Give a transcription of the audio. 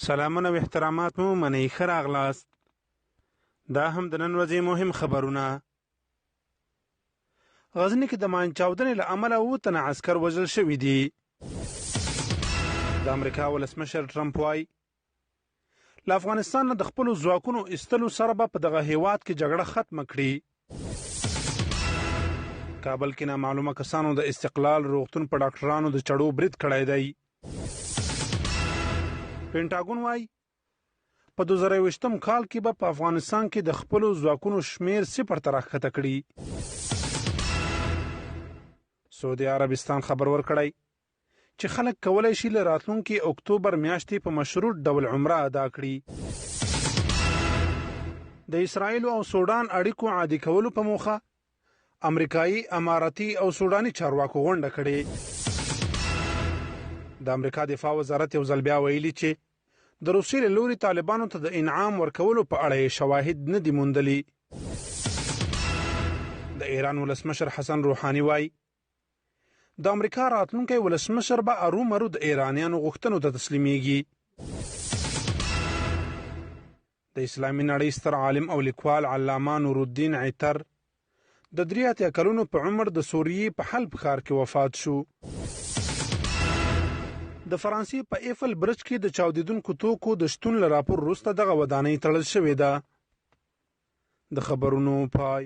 سلامونه او احترامات مو منئ، ښه راغلاست. دا هم د نن ورځې مهم خبرونه. غزني کې د مان چاودنې له امله 7 تنه عسکر وژل شوي دي. د امریکا ولسمشر ټرمپ وایي له افغانستان نه د خپلو ځواکونو ایستلو سره به په دغه هیواد کې جګړه ختمه کړي. کابل کې نامعلومه کسانو د استقلال روغتون په ډاکټرانو د چړو برید کړی دی. پینټاګون وایي په 2020 کال کې به په افغانستان کې د خپلو ځواکونو شمیر 0 ته راښکته کړي. سعودي عربستان خبر ورکړی چې خلک کولی شي له راتلونکي اکتوبر میاشتې په مشروط ډول عمره ادا کړي. د اسرائیل او سودان اړیکو عادي کولو په موخه امریکایي، اماراتي او سوداني چارواکو غونډه کړې. د امریکا دفاع وزارت یو ځل بیا ویلي چې د روسیې له لوري طالبانو ته د انعام ورکولو په اړه شواهد نه دي موندلي. د ایران ولسمشر حسن روحاني وایي د امریکا راتلونکی ولسمشر به ارومرو د ایرانیانو غوښتنو ته تسلیمیږي. د اسلامي نړۍ ستر عالم او لیکوال علامه نورالدین عطر د 83 کلونو په عمر د سوریې په حلب ښار کې وفات شو. د فرانسې په ایفل برج کې د چاودیدونکو توکو د شتون له راپور وروسته دغه ودانۍ تړل شوې ده. د خبرونو پای.